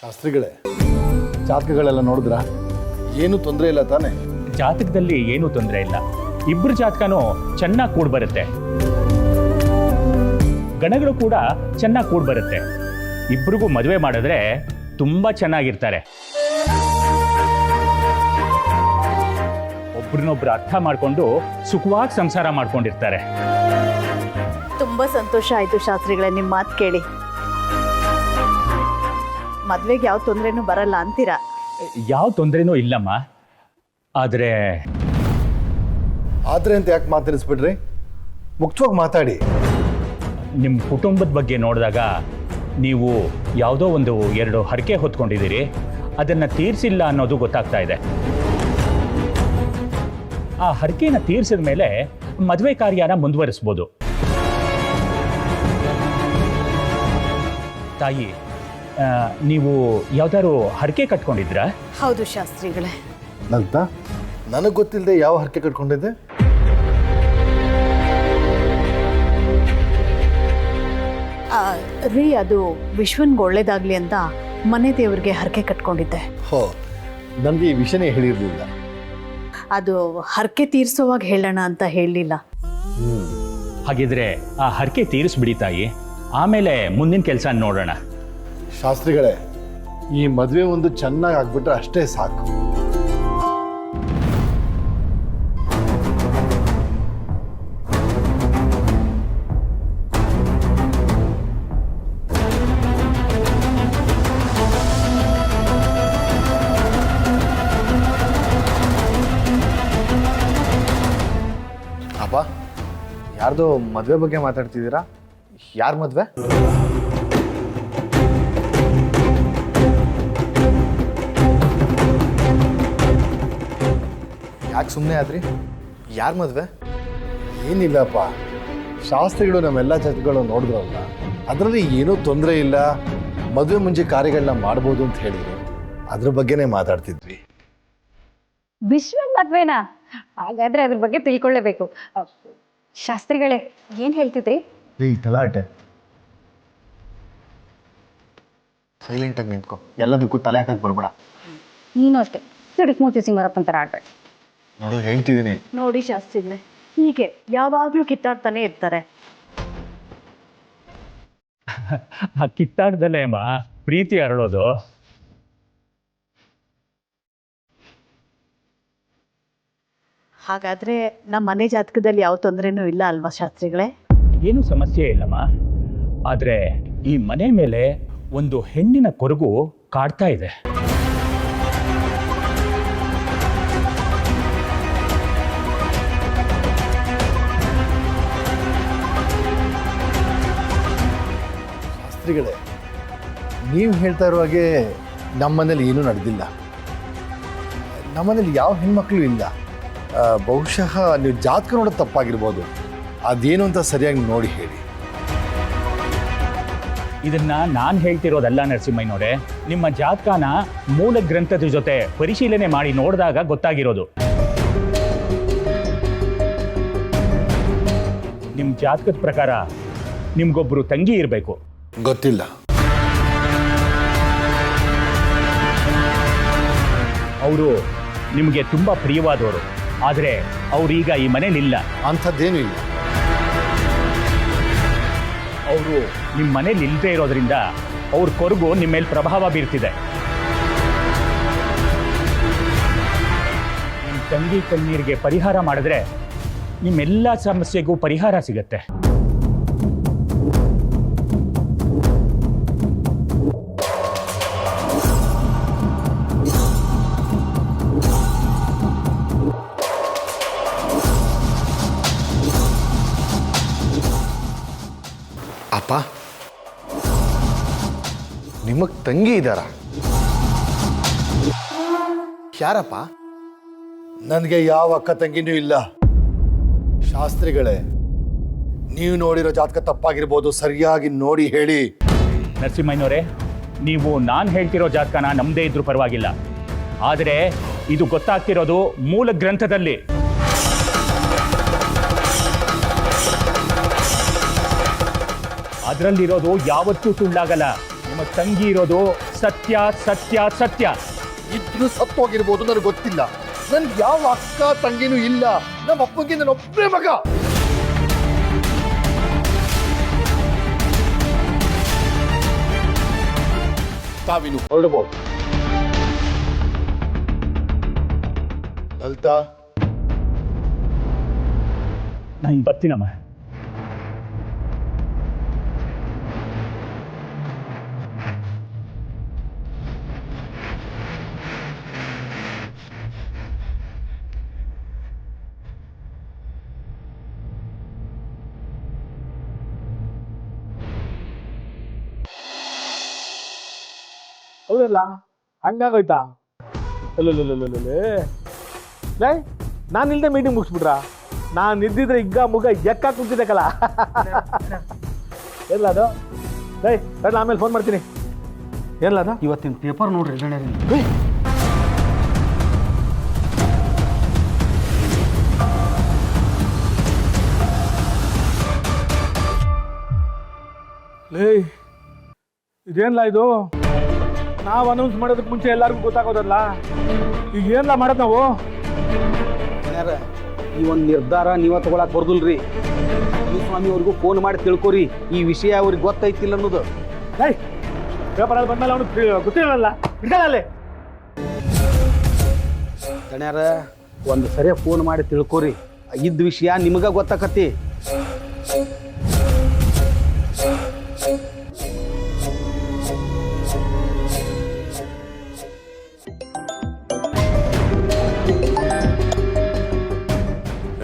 ಶಾಸ್ತ್ರಿಗಳೇ, ಜಾತಕಗಳೆಲ್ಲ ನೋಡಿದ್ರ? ಏನು ತೊಂದರೆ ಇಲ್ಲ ತಾನೆ? ಜಾತಕದಲ್ಲಿ ಏನೂ ತೊಂದರೆ ಇಲ್ಲ. ಇಬ್ಬರು ಜಾತಕನೂ ಚೆನ್ನಾಗಿ ಕೂಡ್ ಬರುತ್ತೆ. ಗಣಗಳು ಕೂಡ ಚೆನ್ನಾಗಿ ಕೂಡ್ ಬರುತ್ತೆ. ಇಬ್ಬರಿಗೂ ಮದುವೆ ಮಾಡಿದ್ರೆ ತುಂಬಾ ಚೆನ್ನಾಗಿರ್ತಾರೆ. ಒಬ್ರನ್ನೊಬ್ರು ಅರ್ಥ ಮಾಡ್ಕೊಂಡು ಸುಖವಾಗಿ ಸಂಸಾರ ಮಾಡ್ಕೊಂಡಿರ್ತಾರೆ. ತುಂಬಾ ಸಂತೋಷ ಆಯ್ತು ಶಾಸ್ತ್ರಿಗಳೇ, ನಿಮ್ಮ ಮಾತು ಕೇಳಿ. ಮದ್ವೆಗೆ ಯಾವ ತೊಂದರೆನೂ ಬರಲ್ಲ ಅಂತೀರಾ? ಯಾವ ತೊಂದರೆನೂ ಇಲ್ಲಮ್ಮ. ಆದರೆ ಅಂತ ಯಾಕೆ ಮಾತಾಡಿಸ್ಬಿಡ್ರಿ? ಮುಕ್ತವಾಗಿ ಮಾತಾಡಿ. ನಿಮ್ಮ ಕುಟುಂಬದ ಬಗ್ಗೆ ನೋಡಿದಾಗ ನೀವು ಯಾವುದೋ ಒಂದು 2 ಹರಕೆ ಹೊತ್ಕೊಂಡಿದ್ದೀರಿ. ಅದನ್ನು ತೀರಿಸಿಲ್ಲ ಅನ್ನೋದು ಗೊತ್ತಾಗ್ತಾ ಇದೆ. ಆ ಹರಕೆನ ತೀರಿಸಿದ ಮೇಲೆ ಮದುವೆ ಕಾರ್ಯನ ಮುಂದುವರಿಸ್ಬೋದು. ತಾಯಿ, ನೀವು ಯಾವ್ದಾದ್ರು ಹರಕೆ ಕಟ್ಕೊಂಡಿದ್ರಾ? ಹೌದು ಶಾಸ್ತ್ರಿಗಳೇ. ನಂತ ನನಗೆ ಗೊತ್ತಿಲ್ಲದೆ ಯಾವ ಹರಕೆ ಕಟ್ಕೊಂಡಿದ್ದೆ? ರೀ, ಅದು ವಿಶ್ವನ್ಗೆ ಒಳ್ಳೇದಾಗ್ಲಿ ಅಂತ ಮನೆ ದೇವ್ರಿಗೆ ಹರಕೆ ಕಟ್ಕೊಂಡಿದ್ದೆ. ಹೋ, ನನಗೆ ಈ ವಿಷಯನೇ ಹೇಳಿರಲಿಲ್ಲ. ಅದು ಹರಕೆ ತೀರ್ಸೋವಾಗ ಹೇಳೋಣ ಅಂತ ಹೇಳಲಿಲ್ಲ. ಹಾಗಿದ್ರೆ ಆ ಹರಕೆ ತೀರಿಸ್ಬಿಡಿ ತಾಯಿ, ಆಮೇಲೆ ಮುಂದಿನ ಕೆಲಸ ನೋಡೋಣ. ಶಾಸ್ತ್ರಿಗಳೇ, ಈ ಮದುವೆ ಒಂದು ಚೆನ್ನಾಗಿ ಆಗ್ಬಿಟ್ರೆ ಅಷ್ಟೇ ಸಾಕು. ಅಪ್ಪ, ಯಾರ್ದು ಮದುವೆ ಬಗ್ಗೆ ಮಾತಾಡ್ತಿದ್ದೀರಾ? ಯಾರ ಮದುವೆ? ಯಾಕೆ ಸುಮ್ಮನೆ ಆದ್ರಿ? ಯಾರ ಮದುವೆ? ಏನಿಲ್ಲಪ್ಪ, ಶಾಸ್ತ್ರಿಗಳು ನಮ್ಮೆಲ್ಲ ಜಾತಿಗಳು ನೋಡಿದ್ರಲ್ಲ, ಅದರಲ್ಲಿ ಏನೂ ತೊಂದರೆ ಇಲ್ಲ, ಮದುವೆ ಮುಂಚೆ ಕಾರ್ಯಗಳನ್ನ ಮಾಡ್ಬೋದು ಅಂತ ಹೇಳಿದ್ರು. ಅದ್ರ ಬಗ್ಗೆನೇ ಮಾತಾಡ್ತಿದ್ವಿ. ವಿಶ್ವನ್ ಮದ್ವೆನಾ? ಹಾಗಾದ್ರೆ ಅದ್ರ ಬಗ್ಗೆ ತಿಳ್ಕೊಳ್ಳೇಬೇಕು. ಶಾಸ್ತ್ರಿಗಳೇ, ಏನ್ ಹೇಳ್ತಿದ್ರಿ? ತಲಾಟೆ. ಸೈಲೆಂಟಾಗಿ ನಿಂತ್ಕೊ, ಎಲ್ಲದಕ್ಕೂ ತಲೆ ಹಾಕಕ್ಕೆ ಬರ್ಬೇಡ. ನೀನು ಅಷ್ಟೇ ಸಿಡಿಕ್ ಮೂತಿ ಸಿಂಹರಪ್ಪಂತರ ಆಡ್ಬೇಡ. ನೋಡು, ಹೇಳ್ತಿದ್ದೀನಿ. ನೋಡಿ ಶಾಸ್ತ್ರಿಗಳೇ, ಹೀಗೆ ಯಾವಾಗಲೂ ಕಿತ್ತಾಡ್ತಾನೆ ಇರ್ತಾರೆ. ಆ ಕಿತ್ತಾಡ್ದಲ್ಲೇ ಅಮ್ಮ ಪ್ರೀತಿ ಅರಳೋದು. ಹಾಗಾದ್ರೆ ನಮ್ಮ ಮನೆ ಜಾತಕದಲ್ಲಿ ಯಾವ ತೊಂದರೆನೂ ಇಲ್ಲ ಅಲ್ವಾ ಶಾಸ್ತ್ರಿಗಳೇ? ಏನೂ ಸಮಸ್ಯೆ ಇಲ್ಲಮ್ಮ. ಆದರೆ ಈ ಮನೆ ಮೇಲೆ ಒಂದು ಹೆಣ್ಣಿನ ಕೊರಗು ಕಾಡ್ತಾ ಇದೆ. ಶಾಸ್ತ್ರಿಗಳೇ, ನೀವು ಹೇಳ್ತಾ ಇರೋ ಹಾಗೆ ನಮ್ಮನೇಲಿ ಏನೂ ನಡೆದಿಲ್ಲ. ನಮ್ಮನೇಲಿ ಯಾವ ಹೆಣ್ಮಕ್ಳು ಇಲ್ಲ. ಬಹುಶಃ ನೀವು ಜಾತಕ ನೋಡೋದು ತಪ್ಪಾಗಿರ್ಬೋದು. ಅದೇನು ಅಂತ ಸರಿಯಾಗಿ ನೋಡಿ ಹೇಳಿ. ಇದನ್ನ ನಾನು ಹೇಳ್ತಿರೋದಲ್ಲ ನರಸಿಂಹಯ್ಯನವರೇ, ನಿಮ್ಮ ಜಾತಕನ ಮೂಲ ಗ್ರಂಥದ ಜೊತೆ ಪರಿಶೀಲನೆ ಮಾಡಿ ನೋಡಿದಾಗ ಗೊತ್ತಾಗಿರೋದು. ನಿಮ್ಮ ಜಾತಕದ ಪ್ರಕಾರ ನಿಮ್ಗೊಬ್ರು ತಂಗಿ ಇರಬೇಕು. ಗೊತ್ತಿಲ್ಲ. ಅವರು ನಿಮಗೆ ತುಂಬಾ ಪ್ರಿಯವಾದವರು. ಆದರೆ ಅವ್ರೀಗ ಈ ಮನೇಲಿಲ್ಲ. ಅಂಥದ್ದೇನೂ ಇಲ್ಲ. ಅವರು ನಿಮ್ಮ ಮನೇಲಿ ಇಲ್ಲದೆ ಇರೋದ್ರಿಂದ ಅವ್ರ ಕೊರಗು ನಿಮ್ಮ ಮೇಲೆ ಪ್ರಭಾವ ಬೀರ್ತಿದೆ. ನಿಮ್ಮ ತಂಗಿ ಕಣ್ಣೀರಿಗೆ ಪರಿಹಾರ ಮಾಡಿದ್ರೆ ನಿಮ್ಮೆಲ್ಲ ಸಮಸ್ಯೆಗೂ ಪರಿಹಾರ ಸಿಗತ್ತೆ. ಅಪ್ಪ, ನಿಮಗೆ ತಂಗಿ ಇದ್ದಾರಾ? ಯಾರಪ್ಪ? ನನಗೆ ಯಾವ ಅಕ್ಕ ತಂಗಿನೂ ಇಲ್ಲ. ಶಾಸ್ತ್ರಿಗಳೇ, ನೀವು ನೋಡಿರೋ ಜಾತಕ ತಪ್ಪಾಗಿರ್ಬೋದು, ಸರಿಯಾಗಿ ನೋಡಿ ಹೇಳಿ. ನರಸಿಂಹಯ್ಯನವರೇ, ನೀವು ನಾನು ಹೇಳ್ತಿರೋ ಜಾತಕನ ನಮ್ಮದೇ ಇದ್ರೂ ಪರವಾಗಿಲ್ಲ. ಆದರೆ ಇದು ಗೊತ್ತಾಗ್ತಿರೋದು ಮೂಲ ಗ್ರಂಥದಲ್ಲಿ. ಅದರಲ್ಲಿರೋದು ಯಾವತ್ತೂ ಸುಳ್ಳಾಗಲ್ಲ. ನಿಮ್ಮ ತಂಗಿ ಇರೋದು ಸತ್ಯ ಸತ್ಯ ಸತ್ಯ. ಇದ್ರು ಸತ್ತೋಗಿರ್ಬೋದು, ನನಗೆ ಗೊತ್ತಿಲ್ಲ. ನನ್ಗೆ ಯಾವ ಅಕ್ಕ ತಂಗಿನೂ ಇಲ್ಲ. ನಮ್ಮ ಅಪ್ಪಂಗೆ ನನ್ನ ಒಬ್ಬನೇ ಮಗ. ತಾವಿನ್ನು ಹೊರಡಬಹುದು. ಲಲಿತಾ, ನಾನು ಬರ್ತೀನಮ್ಮ. ಹೌದಲ್ಲ, ಹಂಗಾಗೋಯ್ತಾ? ಲೇ, ನಾನು ಇಲ್ಲದೆ ಮೀಟಿಂಗ್ ಮುಗಿಸ್ಬಿಟ್ರಾ? ನಾನು ಇದ್ದಿದ್ರೆ ಈಗ ಮುಗ ಎಕ್ಕ ಕುಂತಿದ್ದಕ್ಕಲ್ಲ. ಎಲ್ಲ ಅದು ಲೇ, ಆಮೇಲೆ ಫೋನ್ ಮಾಡ್ತೀನಿ. ಎಲ್ಲ ಅದು ಇವತ್ತಿನ ಪೇಪರ್ ನೋಡ್ರಿ ಗಣ್ಯರಿ. ಲೇ, ಇದೇನಲ್ಲ ಇದು? ನಾವು ಅನೌನ್ಸ್ ಮಾಡೋದಕ್ಕೆ ಮುಂಚೆ ಎಲ್ಲರಿಗೂ ಗೊತ್ತಾಗೋದಲ್ಲ. ಈಗ ಏನೆಲ್ಲ ಮಾಡೋದು ನಾವು? ಈ ಒಂದು ನಿರ್ಧಾರ ನೀವ ತಗೊಳಕ್ ಬರ್ದಿಲ್ರಿ. ಈ ಸ್ವಾಮಿ ಅವ್ರಿಗೂ ಫೋನ್ ಮಾಡಿ ತಿಳ್ಕೊರಿ, ಈ ವಿಷಯ ಅವ್ರಿಗೆ ಗೊತ್ತೈತಿಲ್ಲ ಅನ್ನೋದು. ಪೇಪರಲ್ಲಿ ಬಂದ್ಮೇಲೆ ಅವನು ಗೊತ್ತಿರಲ್ಲ ಬಿಡ್ತಾನಲ್ಲಿ. ಗಣ್ಯಾರ ಒಂದು ಸರಿ ಫೋನ್ ಮಾಡಿ ತಿಳ್ಕೊರಿ, ಇದ್ದ ವಿಷಯ ನಿಮಗ ಗೊತ್ತಾಕತಿ.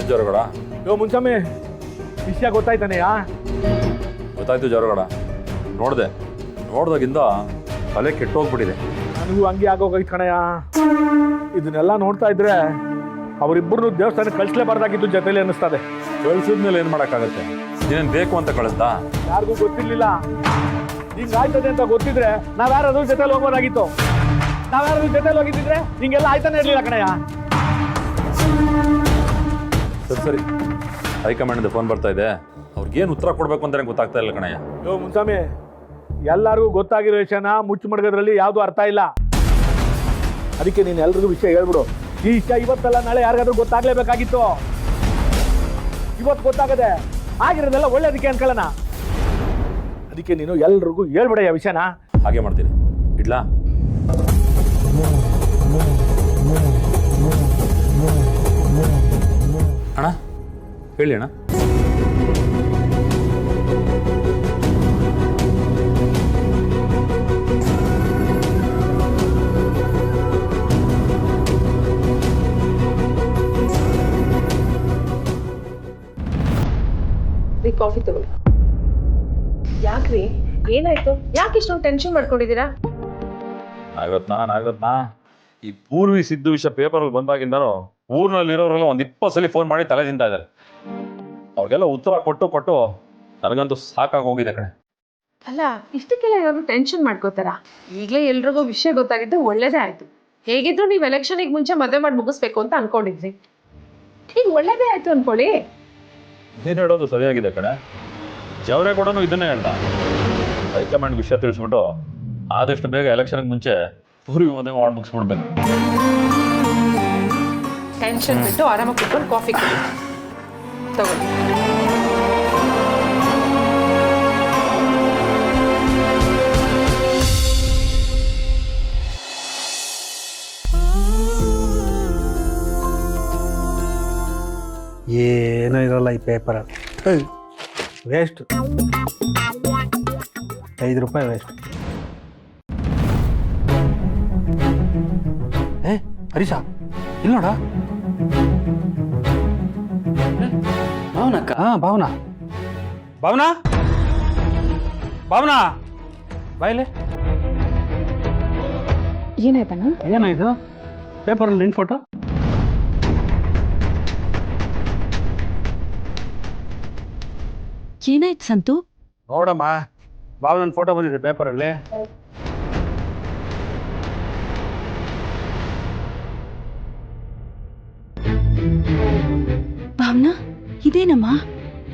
ಜೋರಗಡ ಮುಂಚಮ್ಮೆ ವಿಷಯ ಗೊತ್ತಾಯ್ತಾನೆಯಾ? ಗೊತ್ತಾಯ್ತು ಜೋರಗಡ. ನೋಡ್ದಾಗಿಂದ ತಲೆ ಕೆಟ್ಟೋಗ್ಬಿಟ್ಟಿದೆ. ನನಗೂ ಹಂಗೆ ಆಗೋಗೈತೆ ಕಣಯ್ಯ. ಇದನ್ನೆಲ್ಲ ನೋಡ್ತಾ ಇದ್ರೆ ಅವರಿಬ್ಬರು ದೇವಸ್ಥಾನಕ್ಕೆ ಕಳಿಸ್ಲೇಬಾರ್ದಾಗಿದ್ದು ಜೊತೆಲಿ ಅನ್ನಿಸ್ತದೆ. ಕಳಿಸಿದ್ಮೇಲೆ ಏನು ಮಾಡೋಕ್ಕಾಗತ್ತೆ? ನೀನೇನು ಬೇಕು ಅಂತ ಕಳಿಸ್ತಾ? ಯಾರಿಗೂ ಗೊತ್ತಿರ್ಲಿಲ್ಲ. ಹಿಂಗಾಯ್ತದೆ ಅಂತ ಗೊತ್ತಿದ್ರೆ ನಾವ್ಯಾರಾದ್ರೂ ಜೊತೆಲಿ ಹೋಗ್ಬೋದಾಗಿತ್ತು. ನಾವ್ಯಾರಾದ್ರೂ ಜೊತೆಲಿ ಹೋಗಿದ್ದಿದ್ರೆ ಹಿಂಗೆಲ್ಲ ಆಯ್ತಾನೆ ಇರ್ಲಿಲ್ಲ ಕಣಯ್ಯ. ಸರಿ, ಹೈಕಮಾಂಡಿಂದ ಫೋನ್ ಬರ್ತಾ ಇದೆ. ಅವ್ರಿಗೇನು ಉತ್ತರ ಕೊಡಬೇಕು ಅಂತಲೇ ಗೊತ್ತಾಗ್ತಾ ಇಲ್ಲ ಕಣಯ್ಯ. ಮುಂಚಾಮಿ, ಎಲ್ಲರಿಗೂ ಗೊತ್ತಾಗಿರೋ ವಿಷಯನ ಮುಚ್ಚು ಮಡಗೋದ್ರಲ್ಲಿ ಯಾವುದು ಅರ್ಥ ಇಲ್ಲ. ಅದಕ್ಕೆ ನೀನು ಎಲ್ರಿಗೂ ವಿಷಯ ಹೇಳ್ಬಿಡು. ಈ ವಿಷಯ ಇವತ್ತಲ್ಲ ನಾಳೆ ಯಾರಿಗಾದ್ರೂ ಗೊತ್ತಾಗ್ಲೇಬೇಕಾಗಿತ್ತು. ಇವತ್ತು ಗೊತ್ತಾಗದೆ ಆಗಿರೋದೆಲ್ಲ ಒಳ್ಳೇದಕ್ಕೆ ಅನ್ಕೊಳ್ಳೋಣ. ಅದಕ್ಕೆ ನೀನು ಎಲ್ರಿಗೂ ಹೇಳ್ಬಿಡ ಈ ವಿಷಯನ. ಹಾಗೆ ಮಾಡ್ತೀನಿ. ಇಡ್ಲಾ? ಅಣ್ಣ ಹೇಳಿ ಅಣ್ಣ. ಕಾಫಿ ತಗೊಳ್ಳಿ. ಯಾಕ್ರಿ, ಏನಾಯ್ತು? ಯಾಕೆ ಇಷ್ಟೊಂದು ಟೆನ್ಷನ್ ಮಾಡ್ಕೊಂಡಿದ್ದೀರಾ? ನಾಗರತ್ನ, ಈ ಪೂರ್ವಿ ಸಿದ್ದು ವಿಷಯ ಪೇಪರ್ ಬಂದಾಗಿಂದನೂ ಊರಿನಲ್ಲಿರೋರೆಲ್ಲ ಒಂದು 20 ಸಲ ಫೋನ್ ಮಾಡಿ ತಲೆ ತಿಂತಾ ಇದ್ದಾರೆ. ಅವ್ರಿಗೆಲ್ಲ ಉತ್ತರ ಕೊಟ್ಟು ನನಗಂತೂ ಸಾಕಾಗಿ ಹೋಗಿದೆ ಕಣೆ. ಅಲ್ಲ, ಇಷ್ಟಕ್ಕೆಲ್ಲ ಯಾರು ಟೆನ್ಷನ್ ಮಾಡ್ಕೋತಾರ? ಈಗಲೇ ಎಲ್ರಿಗೂ ವಿಷಯ ಗೊತ್ತಾಗಿದ್ದು ಒಳ್ಳೇದೇ ಆಯ್ತು. ಹೇಗಿದ್ರು ನೀವು ಎಲೆಕ್ಷನ್ಗೆ ಮುಂಚೆ ಮದುವೆ ಮಾಡಿ ಮುಗಿಸ್ಬೇಕು ಅಂತ ಅನ್ಕೊಂಡಿದ್ರಿ. ಈಗ ಒಳ್ಳೇದೇ ಆಯ್ತು ಅನ್ಕೊಳ್ಳಿ. ನೀನು ಹೇಳೋದು ಸರಿಯಾಗಿದೆ ಕಣೆ. ಜವರೇ ಕೂಡ ಇದನ್ನೇ ಹೇಳ್ದ. ಹೈಕಮಾಂಡ್ ವಿಷಯ ತಿಳಿಸ್ಬಿಟ್ಟು ಆದಷ್ಟು ಬೇಗ ಎಲೆಕ್ಷನ್ಗೆ ಮುಂಚೆ ಪೂರ್ವಿ ಮದುವೆ ಮಾಡಿ ಮುಗಿಸ್ಬಿಡ್ಬೇಕು. ಟೆನ್ಷನ್ ಬಿಟ್ಟು ಆರಾಮಾಗಿ ಕುತ್ಕೊಂಡು ಕಾಫಿ ಕುಡಿ ತಗೊಳ್ಳಿ. ಏನೂ ಇರಲ್ಲ ಈ ಪೇಪರ್. ವೇಸ್ಟ್, 5 ರೂಪಾಯಿ ವೇಸ್ಟ್. ಹರೀಶ, ಇಲ್ಲ ನೋಡ. ಭಾವನಕ್ಕ? ಭಾವನಾ ಭಾವನಾ ಭಾವನಾ ಬಾಯ್ಲೆ. ಏನಾಯ್ತಣ್ಣ? ಏನಾಯ್ತು? ಪೇಪರಲ್ಲಿ ನಿನ್ನ ಫೋಟೋ. ಏನಾಯ್ತು ಸಂತು? ನೋಡಮ್ಮ, ಭಾವನನ್ ಫೋಟೋ ಬಂದಿದೆ ಪೇಪರಲ್ಲಿ. ಭಾವನಾ, ಇದೇನಮ್ಮ?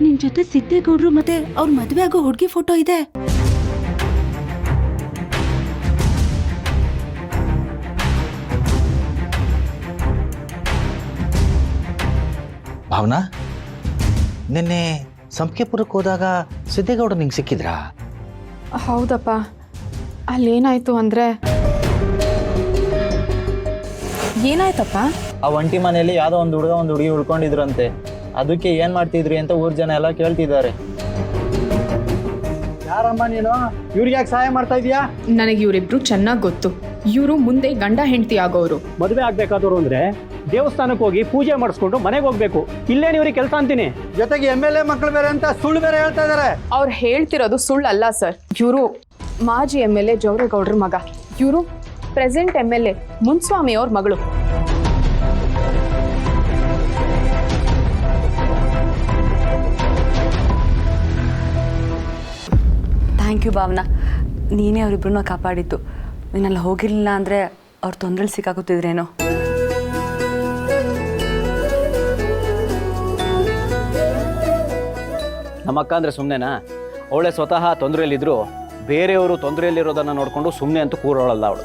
ನಿನ್ ಜೊತೆ ಸಿದ್ದೇಗೌಡ್ರು ಮತ್ತೆ ಅವ್ರ ಮದ್ವೆ ಆಗೋ ಹುಡುಗಿ ಫೋಟೋ ಇದೆ. ಭಾವನಾ, ನಿನ್ನೆ ಸಂಪಿಗೆಪುರಕ್ಕೆ ಹೋದಾಗ ಸಿದ್ದೇಗೌಡ ನಿಂಗೆ ಸಿಕ್ಕಿದ್ರಾ? ಹೌದಪ್ಪ, ಅಲ್ಲೇನಾಯ್ತು ಅಂದರೆ ಏನಾಯ್ತಪ್ಪ? ಆ ಒಂಟಿ ಮನೆಯಲ್ಲಿ ಯಾವುದೋ ಒಂದು ಹುಡುಗ ಒಂದು ಹುಡುಗಿ ಉಳ್ಕೊಂಡಿದ್ರಂತೆ. ಅದಕ್ಕೆ ಏನು ಮಾಡ್ತಿದ್ರಿ ಅಂತ ಊರ್ ಜನ ಎಲ್ಲ ಕೇಳ್ತಿದ್ದಾರೆ. ಯಾರಮ್ಮ ನೀನು? ಇವ್ರಿಗೆ ಯಾಕೆ ಸಹಾಯ ಮಾಡ್ತಾ ಇದೀಯಾ? ನನಗೆ ಇವರಿಬ್ರು ಚೆನ್ನಾಗಿ ಗೊತ್ತು. ಇವರು ಮುಂದೆ ಗಂಡ ಹೆಂಡತಿ ಆಗೋರು. ಮದುವೆ ಆಗ್ಬೇಕಾದವ್ರು ಅಂದ್ರೆ ದೇವಸ್ಥಾನಕ್ಕೆ ಹೋಗಿ ಪೂಜೆ ಮಾಡಿಸ್ಕೊಂಡು ಮನೆಗೆ ಹೋಗ್ಬೇಕು. ಇಲ್ಲೇನು ಇವ್ರಿಗೆ ಕೆಲಸ ಅಂತೀನಿ. ಜೊತೆಗೆ MLA ಮಕ್ಕಳು ಬೇರೆ ಅಂತ ಸುಳ್ಳು ಬೇರೆ ಹೇಳ್ತಾ ಇದಾರೆ. ಅವ್ರು ಹೇಳ್ತಿರೋದು ಸುಳ್ಳಲ್ಲ ಸರ್. ಇವರು ಮಾಜಿ MLA ಜವರೇಗೌಡ್ರ ಮಗ. ಇವರು ಪ್ರೆಸೆಂಟ್ MLA ಮುನ್ಸ್ವಾಮಿ ಅವ್ರ ಮಗಳು. ಥ್ಯಾಂಕ್ ಯು ಭಾವನಾ, ನೀನೇ ಅವರಿಬ್ಬರನ್ನ ಕಾಪಾಡಿದ್ದು. ನೀನಲ್ಲಿ ಹೋಗಿರಲಿಲ್ಲ ಅಂದರೆ ಅವ್ರ ತೊಂದರೆಲಿ ಸಿಕ್ಕಾಗುತ್ತಿದ್ರೇನೋ. ನಮ್ಮ ಅಕ್ಕ ಅಂದರೆ ಸುಮ್ಮನೆನಾ? ಅವಳೆ ಸ್ವತಃ ತೊಂದರೆಯಲ್ಲಿದ್ದರು ಬೇರೆಯವರು ತೊಂದರೆಯಲ್ಲಿರೋದನ್ನು ನೋಡಿಕೊಂಡು ಸುಮ್ಮನೆ ಅಂತೂ ಕೂರೋಳಲ್ಲ ಅವಳು.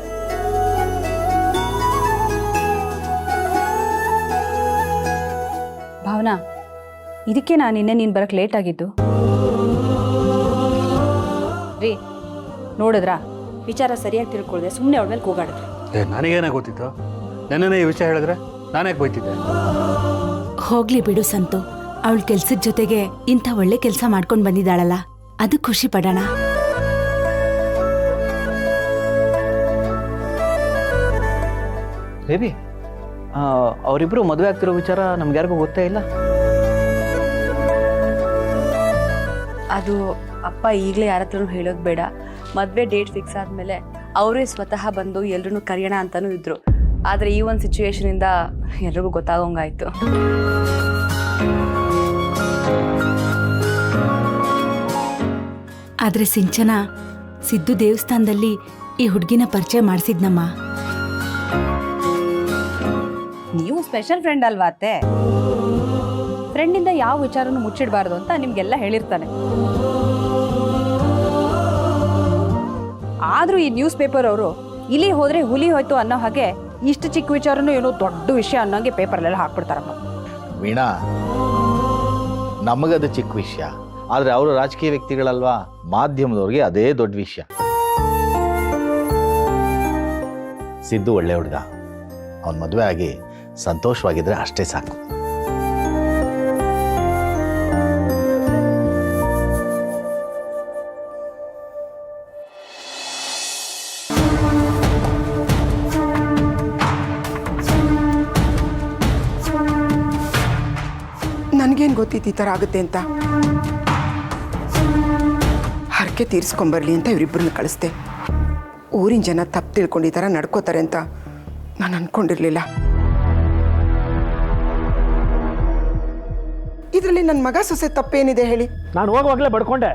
ಭಾವನಾ, ಇದಕ್ಕೆ ನಾನು ನಿನ್ನೆ ನೀನು ಬರೋಕ್ಕೆ ಲೇಟ್ ಆಗಿದ್ದು. ರೀ, ನೋಡಿದ್ರಾ? ವಿಚಾರ ಸರಿಯಾಗಿ ತಿಳ್ಕೊಳ್ದೆ ಸುಮ್ಮನೆ ಅವಳ ಮೇಲೆ ಕೂಗಾಡಿದ್ರು. ನನಗೇನೇ ಗೊತ್ತಿತ್ತು? ನನ್ನೇ ಈ ವಿಷಯ ಹೇಳಿದ್ರೆ ನಾನೇ ಬೈತಿದ್ದೆ. ಹೋಗ್ಲಿ ಬಿಡು ಸಂತು, ಅವಳ ಕೆಲ್ಸದ ಜೊತೆಗೆ ಇಂಥ ಒಳ್ಳೆ ಕೆಲಸ ಮಾಡ್ಕೊಂಡು ಬಂದಿದ್ದಾಳಲ್ಲ, ಅದು ಖುಷಿ ಪಡೋಣ. ಬೇಬಿ, ಅವರಿಬ್ರು ಮದುವೆ ಆಗ್ತಿರೋ ವಿಚಾರ ನಮ್ಗೆ ಯಾರಿಗೂ ಗೊತ್ತೇ ಇಲ್ಲ. ಅದು ಅಪ್ಪ ಈಗಲೇ ಯಾರ ಹತ್ರನೂ ಹೇಳೋದು ಬೇಡ. ಮದುವೆ ಡೇಟ್ ಫಿಕ್ಸ್ ಆದಮೇಲೆ ಅವರೇ ಸ್ವತಃ ಬಂದು ಎಲ್ರೂ ಕರೆಯೋಣ ಅಂತಲೂ ಇದ್ರು. ಆದರೆ ಈ ಒಂದು ಸಿಚುವೇಶನಿಂದ ಎಲ್ರಿಗೂ ಗೊತ್ತಾಗೋಂಗಾಯ್ತು. ಆದ್ರೆ ಸಿಂಚನ, ಸಿದ್ದು ದೇವಸ್ಥಾನದಲ್ಲಿ ಈ ಹುಡುಗಿನ ಪರಿಚಯ ಮಾಡಿಸಿದ್ನಮ್ಮ. ನೀವು ಸ್ಪೆಷಲ್ ಫ್ರೆಂಡ್ ಅಲ್ವಾ ಅತ್ತೆ? ಫ್ರೆಂಡಿಂದ ಯಾವ ವಿಚಾರನೂ ಮುಚ್ಚಿಡಬಾರ್ದು ಅಂತ ನಿಮಗೆಲ್ಲ ಹೇಳಿರ್ತಾನೆ. ಆದರೂ ಈ ನ್ಯೂಸ್ ಪೇಪರ್ ಅವರು ಇಲ್ಲಿ ಹೋದರೆ ಹುಲಿ ಹೋಯ್ತು ಅನ್ನೋ ಹಾಗೆ ಇಷ್ಟು ಚಿಕ್ಕ ವಿಚಾರನೂ ಏನೋ ದೊಡ್ಡ ವಿಷಯ ಅನ್ನೋಂಗೆ ಪೇಪರ್ಲೆಲ್ಲ ಹಾಕ್ಬಿಡ್ತಾರಮ್ಮ. ವೀಣಾ, ನಮಗದು ಚಿಕ್ಕ ವಿಷಯ, ಆದರೆ ಅವರು ರಾಜಕೀಯ ವ್ಯಕ್ತಿಗಳಲ್ವಾ, ಮಾಧ್ಯಮದವ್ರಿಗೆ ಅದೇ ದೊಡ್ಡ ವಿಷಯ. ಸಿದ್ದು ಒಳ್ಳೆ ಹುಡುಗ, ಅವನ ಮದುವೆ ಆಗಿ ಸಂತೋಷವಾಗಿದ್ರೆ ಅಷ್ಟೇ ಸಾಕು. ನನಗೇನು ಗೊತ್ತಿತ್ತು ಈ ಥರ ಆಗುತ್ತೆ ಅಂತ. ಹರಕೆ ತೀರಿಸ್ಕೊಂಬರ್ಲಿ ಅಂತ ಇವರಿಬ್ಬರನ್ನ ಕಳಿಸ್ದೆ. ಊರಿನ ಜನ ತಪ್ಪು ತಿಳ್ಕೊಂಡು ಈ ಥರ ನಡ್ಕೋತಾರೆ ಅಂತ ನಾನು ಅಂದ್ಕೊಂಡಿರಲಿಲ್ಲ. ಇದರಲ್ಲಿ ನನ್ನ ಮಗ ಸೊಸೆ ತಪ್ಪೇನಿದೆ ಹೇಳಿ? ನಾನು ಹೋಗುವಾಗಲೇ ಬಡ್ಕೊಂಡೆ,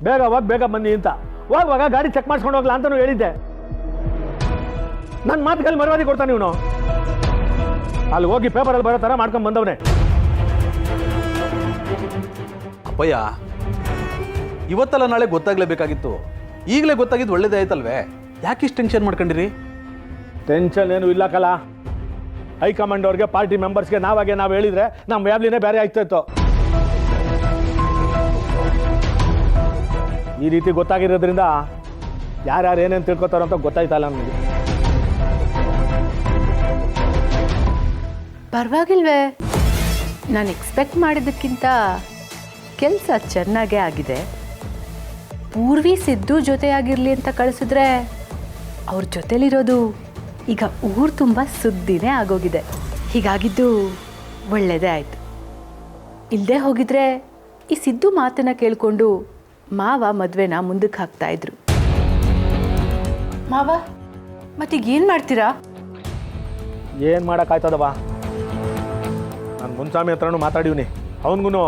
ಬೇಗ ಹೋಗಿ ಬೇಗ ಬನ್ನಿ ಅಂತ. ಹೋಗುವಾಗ ಗಾಡಿ ಚೆಕ್ ಮಾಡಿಸ್ಕೊಂಡು ಹೋಗ್ಲಾ ಅಂತಲೂ ಹೇಳಿದ್ದೆ. ನನ್ನ ಮಾತುಗಳಲ್ಲಿ ಮರ್ಯಾದೆ ಕೊಡ್ತಾನೆ ಇವನು. ಅಲ್ಲಿ ಹೋಗಿ ಪೇಪರಲ್ಲಿ ಬರೋ ಥರ ಮಾಡ್ಕೊಂಡು ಬಂದವನೇ. ಅಪ್ಪಯ್ಯ, ಇವತ್ತಲ್ಲ ನಾಳೆ ಗೊತ್ತಾಗ್ಲೇಬೇಕಾಗಿತ್ತು. ಈಗಲೇ ಗೊತ್ತಾಗಿದ್ದು ಒಳ್ಳೇದೇ ಆಯ್ತಲ್ವೇ? ಯಾಕೆ ಇಷ್ಟು ಟೆನ್ಷನ್ ಮಾಡ್ಕೊಂಡಿರಿ? ಟೆನ್ಷನ್ ಏನು ಇಲ್ಲ ಕಲ. ಹೈಕಮಾಂಡ್ ಅವ್ರಿಗೆ, ಪಾರ್ಟಿ ಮೆಂಬರ್ಸ್ಗೆ ನಾವು ಹೇಳಿದ್ರೆ ನಮ್ಮ ವ್ಯಾಬ್ಲಿನೇ ಬೇರೆ ಆಗ್ತಾಯಿತ್ತು. ಈ ರೀತಿ ಗೊತ್ತಾಗಿರೋದ್ರಿಂದ ಯಾರ್ಯಾರು ಏನೇನು ತಿಳ್ಕೊತಾರೋ ಅಂತ ಗೊತ್ತಾಯ್ತಲ್ಲ ನನಗೆ. ಪರವಾಗಿಲ್ವೇ, ನಾನು ಎಕ್ಸ್ಪೆಕ್ಟ್ ಮಾಡಿದ್ದಕ್ಕಿಂತ ಕೆಲಸ ಚೆನ್ನಾಗೇ ಆಗಿದೆ. ಪೂರ್ವಿ ಸಿದ್ದು ಜೊತೆಯಾಗಿರಲಿ ಅಂತ ಕಳಿಸಿದ್ರೆ ಅವ್ರ ಜೊತೆಲಿರೋದು ಈಗ ಊರು ತುಂಬ ಸುದ್ದಿನೇ ಆಗೋಗಿದೆ. ಹೀಗಾಗಿದ್ದು ಒಳ್ಳೆಯದೇ ಆಯಿತು. ಇಲ್ಲದೆ ಹೋಗಿದ್ರೆ ಈ ಸಿದ್ದು ಮಾತನ್ನು ಕೇಳಿಕೊಂಡು ಮಾವ ಮದುವೆನ ಮುಂದಕ್ಕೆ ಹಾಕ್ತಾಯಿದ್ರು. ಮಾವ, ಮತ್ತೀಗ ಏನು ಮಾಡ್ತೀರಾ? ಏನು ಮಾಡೋಕ್ಕಾಯ್ತದವ? ನಾನು ಮುನ್ಸ್ವಾಮಿ ಹತ್ರನೂ ಮಾತಾಡಿವ್ನಿ. ಅವನಿಗೂ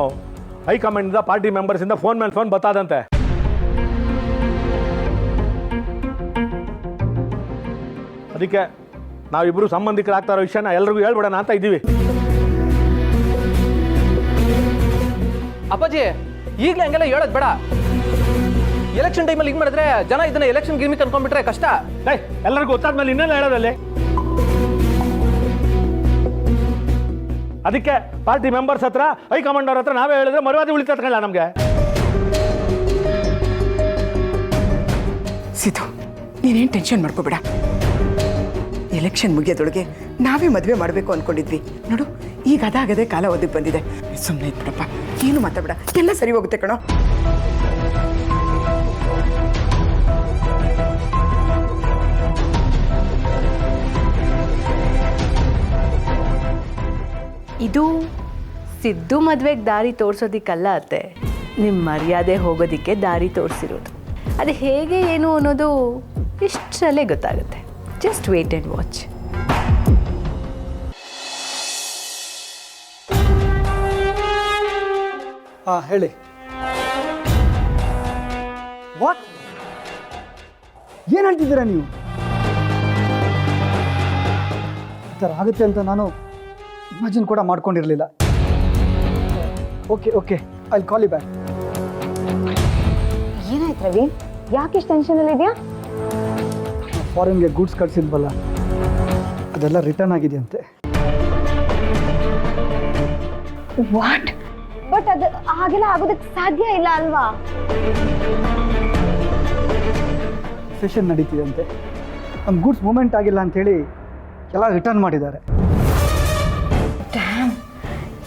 ಹೈಕಮಾಂಡಿಂದ, ಪಾರ್ಟಿ ಮೆಂಬರ್ಸಿಂದ ಫೋನ್ ಮೇಲೆ ಫೋನ್ ಬತ್ತಾದಂತೆ. ಅದಕ್ಕೆ ನಾವಿಬ್ಬರು ಸಂಬಂಧಿಕರಾಗ್ತಾ ಇರೋ ವಿಷಯನ ಎಲ್ರಿಗೂ ಹೇಳ್ಬಿಡೋಣ ಅಂತ ಇದ್ದೀವಿ. ಅಪ್ಪಾಜಿ, ಈಗಲೇ ಹಂಗೆಲ್ಲ ಹೇಳೋದು ಬೇಡ. ಎಲೆಕ್ಷನ್ ಟೈಮಲ್ಲಿ ಹಿಂಗೆ ಮಾಡಿದ್ರೆ ಜನ ಇದನ್ನ ಎಲೆಕ್ಷನ್ ಗಿಮಿಕ್ ಅನ್ಕೊಂಡ್ಬಿಟ್ರೆ ಕಷ್ಟ. ಎಲ್ಲರಿಗೂ ಗೊತ್ತಾದ್ಮೇಲೆ ಇನ್ನೆಲ್ಲ ಹೇಳೋದಲ್ಲಿ ಅದಕ್ಕೆ ಪಾರ್ಟಿ ಮೆಂಬರ್ಸ್ ಹತ್ರ ಹೈಕಮಾಂಡ್ ಅವ್ರ ಹತ್ರ ನಾವೇ ಹೇಳಿದ್ರೆ ಮರ್ಯಾದೆ ಉಳಿತಲ್ಲ ನಮಗೆ. ಸಿದ್ದು, ನೀನೇನು ಟೆನ್ಷನ್ ಮಾಡ್ಕೋಬೇಡ. ಎಲೆಕ್ಷನ್ ಮುಗಿಯೋದೊಳಗೆ ನಾವೇ ಮದುವೆ ಮಾಡಬೇಕು ಅಂದ್ಕೊಂಡಿದ್ವಿ. ನೋಡು, ಈಗ ಅದಾಗದೆ ಕಾಲ ಒದಗಿ ಬಂದಿದೆ. ಸುಮ್ಮನೆ ಇದ್ಬಿಡಪ್ಪ, ಏನು ಮಾತಾಡಬೇಡ, ಎಲ್ಲ ಸರಿ ಹೋಗುತ್ತೆ ಕಣೋ. ಇದು ಸಿದ್ದು ಮದುವೆಗೆ ದಾರಿ ತೋರಿಸೋದಿಕ್ಕಲ್ಲ ಅತ್ತೆ, ನಿಮ್ಮ ಮರ್ಯಾದೆ ಹೋಗೋದಕ್ಕೆ ದಾರಿ ತೋರಿಸಿರೋದು. ಅದು ಹೇಗೆ ಏನು ಅನ್ನೋದು ಇಷ್ಟರಲ್ಲೇ ಗೊತ್ತಾಗುತ್ತೆ. Just wait and watch. ಹಾಂ ಹೇಳಿ. ವಾಟ್ ಏನು ಹೇಳ್ತಿದ್ದೀರಾ ನೀವು? ಈ ಥರ ಆಗುತ್ತೆ ಅಂತ ನಾನು ಇಮ್ಯಾಜಿನ್ ಕೂಡ ಮಾಡ್ಕೊಂಡಿರಲಿಲ್ಲ. Okay I call you back. ಏನಾಯ್ತು ರವಿ? ಯಾಕೆ ಇಷ್ಟು ಟೆನ್ಷನಲ್ಲಿ ಇದೆಯಾ? ಫಾರಿನ್ಗೆ ಗೂಡ್ಸ್ ಕಳಿಸಿದ್ವಲ್ಲ, ಅದೆಲ್ಲ ರಿಟರ್ನ್ ಆಗಿದೆಯಂತೆ. ವಾಟ್? ಬಟ್ ಅದು ಹಾಗೆಲ್ಲ ಆಗೋದಕ್ಕೆ ಸಾಧ್ಯ ಇಲ್ಲ ಅಲ್ವಾ? ಸೆಷನ್ ನಡೀತಿದೆ, ನಮ್ಮ ಗೂಡ್ಸ್ ಮೂವ್ಮೆಂಟ್ ಆಗಿಲ್ಲ ಅಂಥೇಳಿ ಎಲ್ಲ ರಿಟರ್ನ್ ಮಾಡಿದ್ದಾರೆ.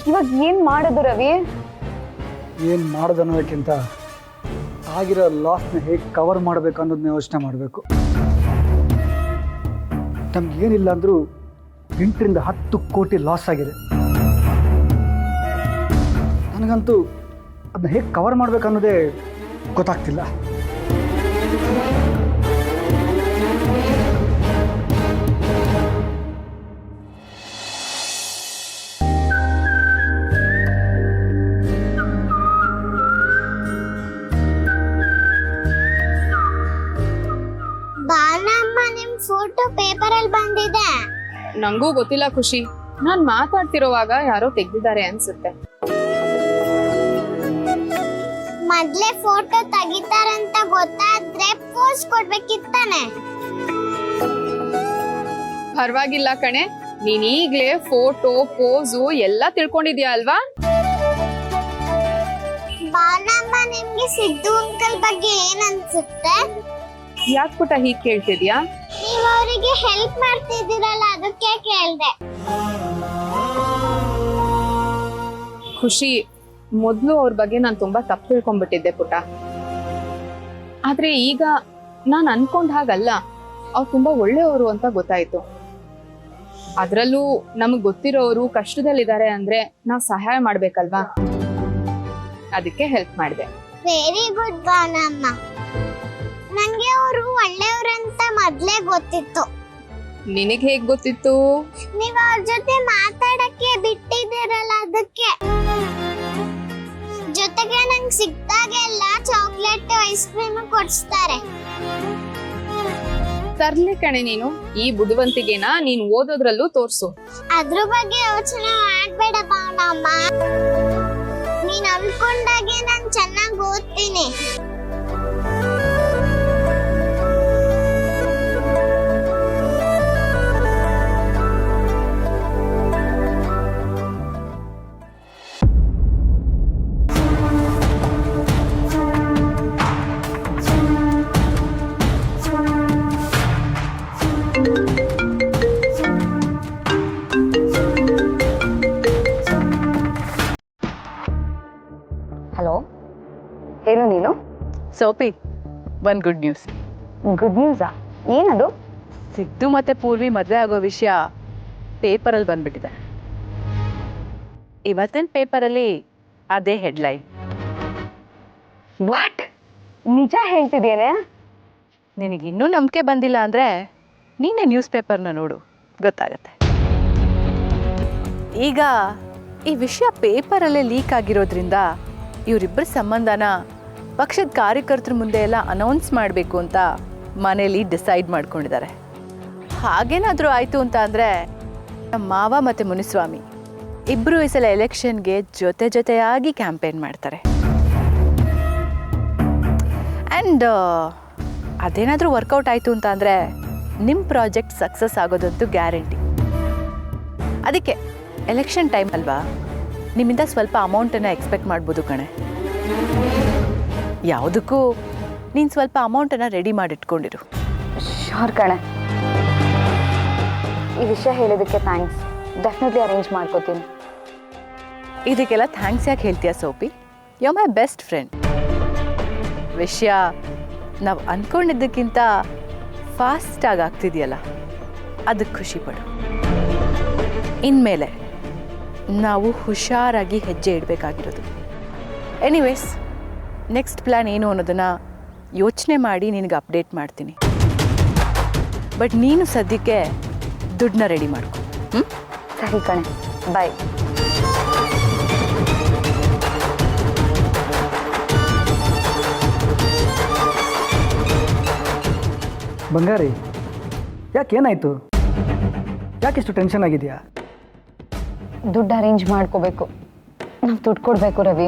ಇವಾಗ ಏನು ಮಾಡೋದು ರವಿ? ಏನು ಮಾಡೋದು ಅನ್ನೋದಕ್ಕಿಂತ ಆಗಿರೋ ಲಾಸ್ನ ಹೇಗೆ ಕವರ್ ಮಾಡಬೇಕು ಅನ್ನೋದನ್ನ ಯೋಚನೆ ಮಾಡಬೇಕು. ನಮ್ಗೇನಿಲ್ಲ ಅಂದರೂ 8ರಿಂದ 10 ಕೋಟಿ ಲಾಸ್ ಆಗಿದೆ. ನನಗಂತೂ ಅದನ್ನ ಹೇಗೆ ಕವರ್ ಮಾಡಬೇಕು ಅನ್ನೋದೇ ಗೊತ್ತಾಗ್ತಿಲ್ಲ. ಫೋಟೋ ಪೇಪರ್ ಅಲ್ಲಿ ಬಂದಿದೆ. ನಂಗೂ ಗೊತ್ತಿಲ್ಲ ಖುಷಿ, ನಾನ್ ಮಾತಾಡ್ತಿರೋವಾಗ ಯಾರೋ ತೆಗ್ದಿದ್ದಾರೆ ಅನ್ಸುತ್ತೆ. ಮೊದ್ಲೇ ಫೋಟೋ ತೆಗಿತಾರಂತ ಗೊತ್ತಾದ್ರೆ ಪೋಸ್ ಕೊಡ್ಬೇಕಿತ್ತಾನೆ. ಪರವಾಗಿಲ್ಲ ಕಣೆ, ನೀನ್ ಈಗ್ಲೇ ಫೋಟೋ ಪೋಸು ಎಲ್ಲ ತಿಳ್ಕೊಂಡಿದ್ಯಾ ಅಲ್ವಾ? ಬಾನಮ್ಮ, ನಿಮ್ಗೆ ಸಿದ್ದು ಅಂಕಲ್ ಬಗ್ಗೆ ಏನ್ ಅನ್ಸುತ್ತೆ? ಯಾಕೆ ಪುಟ್ಟ ಹೀಗ್ ಕೇಳ್ತಿದ್ಯಾ? ನೀವ್ ಅವರಿಗೆ ಹೆಲ್ಪ್ ಮಾಡ್ತಿದ್ದೀರಲ್ಲ, ಅದಕ್ಕೆ ಕೇಳ್ದೆ. ಖುಷಿ, ಮೊದ್ಲು ಅವ್ರ ಬಗ್ಗೆ ನಾನು ತುಂಬಾ ತಪ್ಪು ತಿಳ್ಕೊಂಡ್ಬಿಟ್ಟಿದ್ದೆ ಪುಟ್ಟ. ಆದ್ರೆ ಈಗ ನಾನ್ ಅನ್ಕೊಂಡ್ ಹಾಗಲ್ಲ, ಅವ್ರು ತುಂಬಾ ಒಳ್ಳೆಯವರು ಅಂತ ಗೊತ್ತಾಯ್ತು. ಅದ್ರಲ್ಲೂ ನಮಗ್ ಗೊತ್ತಿರೋರು ಕಷ್ಟದಲ್ಲಿದ್ದಾರೆ ಅಂದ್ರೆ ನಾವ್ ಸಹಾಯ ಮಾಡ್ಬೇಕಲ್ವಾ, ಅದಕ್ಕೆ ಹೆಲ್ಪ್ ಮಾಡಿದೆ. Very good Banamma. ನಂಗೆ ಅವರು ಒಳ್ಳೆಯವ್ರಂತ ಮೊದ್ಲೇ ಗೊತ್ತಿತ್ತು. ನಿನಗ್ ಹೇಗ್ ಗೊತ್ತಿತ್ತು? ನೀವ್ ಅವ್ರ ಜೊತೆ ಮಾತಾಡಕ್ಕೆ ಬಿಟ್ಟಿದ್ದೀರಲ್ಲ, ಅದಕ್ಕೆ. ಜೊತೆಗೆ ನಂಗೆ ಸಿಕ್ತಾಗೆಲ್ಲ ಚಾಕ್ಲೇಟ್ ಐಸ್ ಕ್ರೀಮ್ ಕೊಡಿಸ್ತಾರೆ. ತರ್ಲೆ ಕಣೆ ನೀನು, ಈ ಬುದ್ಧಿವಂತಿಗೆನ ನೀನ್ ಓದೋದ್ರಲ್ಲೂ ತೋರ್ಸು. ಅದ್ರ ಬಗ್ಗೆ ಯೋಚನೆ ಮಾಡ್ಬೇಡ ಬಾನಮ್ಮ. ನೀನ್ ಅನ್ಕೊಂಡಾಗೆ ನಾನ್ ಚೆನ್ನಾಗಿ ಓದ್ತೀನಿ. ಹಲೋ, ಏನು ನೀನು? ಸೋಪಿ, ಒನ್ ಗುಡ್ ನ್ಯೂಸ್. ಗುಡ್ ನ್ಯೂಸಾ? ಏನದು? ಸಿದ್ದು ಮತ್ತೆ ಪೂರ್ವಿ ಮದುವೆ ಆಗೋ ವಿಷಯ ಪೇಪರಲ್ಲಿ ಬಂದ್ಬಿಟ್ಟಿದೆ. ಇವತ್ತಿನ ಪೇಪರಲ್ಲಿ ಅದೇ ಹೆಡ್ಲೈನ್. ವಾಟ್? ನಿಜ ಹೇಳ್ತಿದ್ದೇನೆ? ನಿನಗಿನ್ನೂ ನಂಬಿಕೆ ಬಂದಿಲ್ಲ ಅಂದರೆ ನೀನೇ ನ್ಯೂಸ್ ಪೇಪರ್ನ ನೋಡು, ಗೊತ್ತಾಗತ್ತೆ. ಈಗ ಈ ವಿಷಯ ಪೇಪರಲ್ಲೇ ಲೀಕ್ ಆಗಿರೋದ್ರಿಂದ ಇವರಿಬ್ಬರ ಸಂಬಂಧನ ಪಕ್ಷದ ಕಾರ್ಯಕರ್ತರ ಮುಂದೆ ಎಲ್ಲ ಅನೌನ್ಸ್ ಮಾಡಬೇಕು ಅಂತ ಮನೇಲಿ ಡಿಸೈಡ್ ಮಾಡ್ಕೊಂಡಿದ್ದಾರೆ. ಹಾಗೇನಾದರೂ ಆಯಿತು ಅಂತ ಅಂದರೆ ನಮ್ಮ ಮಾವ ಮತ್ತು ಮುನಿಸ್ವಾಮಿ ಇಬ್ಬರು ಈ ಸಲ ಎಲೆಕ್ಷನ್ಗೆ ಜೊತೆಯಾಗಿ ಕ್ಯಾಂಪೇನ್ ಮಾಡ್ತಾರೆ. ಆ್ಯಂಡ್ ಅದೇನಾದರೂ ವರ್ಕೌಟ್ ಆಯಿತು ಅಂತ ಅಂದರೆ ನಿಮ್ಮ ಪ್ರಾಜೆಕ್ಟ್ ಸಕ್ಸಸ್ ಆಗೋದಂತೂ ಗ್ಯಾರಂಟಿ. ಅದಕ್ಕೆ ಎಲೆಕ್ಷನ್ ಟೈಮ್ ಅಲ್ವಾ, ನಿಮ್ಮಿಂದ ಸ್ವಲ್ಪ ಅಮೌಂಟನ್ನು ಎಕ್ಸ್ಪೆಕ್ಟ್ ಮಾಡ್ಬೋದು ಕಣೆ. ಯಾವುದಕ್ಕೂ ನೀನು ಸ್ವಲ್ಪ ಅಮೌಂಟನ್ನು ರೆಡಿ ಮಾಡಿಟ್ಕೊಂಡಿರು. ಶೋರ್ ಕಣೆ. ಈ ವಿಷಯ ಹೇಳಿದ್ದಕ್ಕೆ ಥ್ಯಾಂಕ್ಸ್. ಡೆಫಿನೆಟ್ಲಿ ಅರೇಂಜ್ ಮಾಡ್ಕೋತೀನಿ. ಇದಕ್ಕೆಲ್ಲ ಥ್ಯಾಂಕ್ಸ್ ಯಾಕೆ ಹೇಳ್ತೀಯ Sophie? You are my best friend. ವಿಷಯ ನಾವು ಅಂದ್ಕೊಂಡಿದ್ದಕ್ಕಿಂತ ಫಾಸ್ಟಾಗಿ ಆಗ್ತಿದೆಯಲ್ಲ, ಅದಕ್ಕೆ ಖುಷಿ ಪಡು. ಇನ್ಮೇಲೆ ನಾವು ಹುಷಾರಾಗಿ ಹೆಜ್ಜೆ ಇಡಬೇಕಾಗಿರೋದು. ಎನಿವೇಸ್, ನೆಕ್ಸ್ಟ್ ಪ್ಲ್ಯಾನ್ ಏನು ಅನ್ನೋದನ್ನು ಯೋಚನೆ ಮಾಡಿ ನಿನಗೆ ಅಪ್ಡೇಟ್ ಮಾಡ್ತೀನಿ. ಬಟ್ ನೀನು ಸದ್ಯಕ್ಕೆ ದುಡ್ಡನ್ನ ರೆಡಿ ಮಾಡ್ಕೊ. ಸರಿ ಕಣೆ, ಬಾಯ್. ಬಂಗಾರಿ, ಯಾಕೇನಾಯಿತು? ಯಾಕಿಷ್ಟು ಟೆನ್ಷನ್ ಆಗಿದೆಯಾ? ದುಡ್ಡು ಅರೇಂಜ್ ಮಾಡ್ಕೋಬೇಕು. ನಾವು ದುಡ್ಡು ಕೊಡಬೇಕು ರವಿ.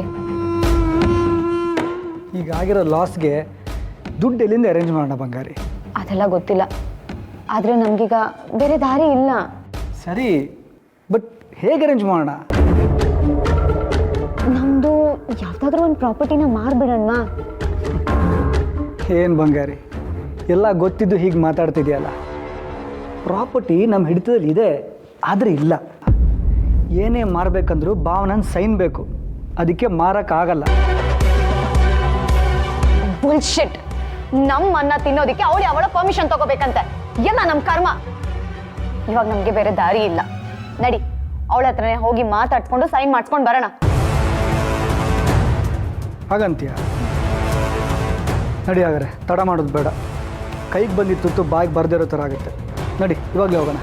ಈಗ ಆಗಿರೋ ಲಾಸ್ಗೆ ದುಡ್ಡು ಎಲ್ಲಿಂದ ಅರೇಂಜ್ ಮಾಡೋಣ ಬಂಗಾರಿ? ಅದೆಲ್ಲ ಗೊತ್ತಿಲ್ಲ, ಆದರೆ ನಮಗೀಗ ಬೇರೆ ದಾರಿ ಇಲ್ಲ. ಸರಿ, ಬಟ್ ಹೇಗೆ ಅರೇಂಜ್ ಮಾಡೋಣ? ನಮ್ಮದು ಯಾವುದಾದ್ರೂ ಒಂದು ಪ್ರಾಪರ್ಟಿನ ಮಾರ್ಬಿಡೋಣ. ಏನು ಬಂಗಾರಿ, ಎಲ್ಲ ಗೊತ್ತಿದ್ದು ಹೀಗೆ ಮಾತಾಡ್ತಿದೆಯಲ್ಲ. ಪ್ರಾಪರ್ಟಿ ನಮ್ಮ ಹಿಡಿತದಲ್ಲಿ ಇದೆ, ಆದರೆ ಇಲ್ಲ. ಏನೇ ಮಾರಬೇಕಂದ್ರೂ ಭಾವನನ್ ಸೈನ್ ಬೇಕು, ಅದಕ್ಕೆ ಮಾರೋಕ್ಕಾಗಲ್ಲ. ಬುಲ್ಶಿಟ್. ನಮ್ಮ ಅನ್ನ ತಿನ್ನೋದಕ್ಕೆ ಅವಳ ಪರ್ಮಿಷನ್ ತಗೋಬೇಕಂತೆ. ಎಲ್ಲ ನಮ್ಮ ಕರ್ಮ. ಇವಾಗ ನಮಗೆ ಬೇರೆ ದಾರಿ ಇಲ್ಲ. ನಡಿ, ಅವಳ ಹತ್ರನೇ ಹೋಗಿ ಮಾತಾಡ್ಕೊಂಡು ಸೈನ್ ಮಾಡ್ಸ್ಕೊಂಡು ಬರೋಣ. ಹಾಗಂತೀಯ? ನಡಿ, ಹಾಗಾದ್ರೆ ತಡ ಮಾಡೋದು ಬೇಡ. ಕೈಗೆ ಬಂದಿದ್ದು ತುತ್ತು ಬಾಯಿಗೆ ಬರ್ದಿರೋ ಥರ ಆಗುತ್ತೆ. ನಡಿ, ಇವಾಗಲೇ ಹೋಗೋಣ.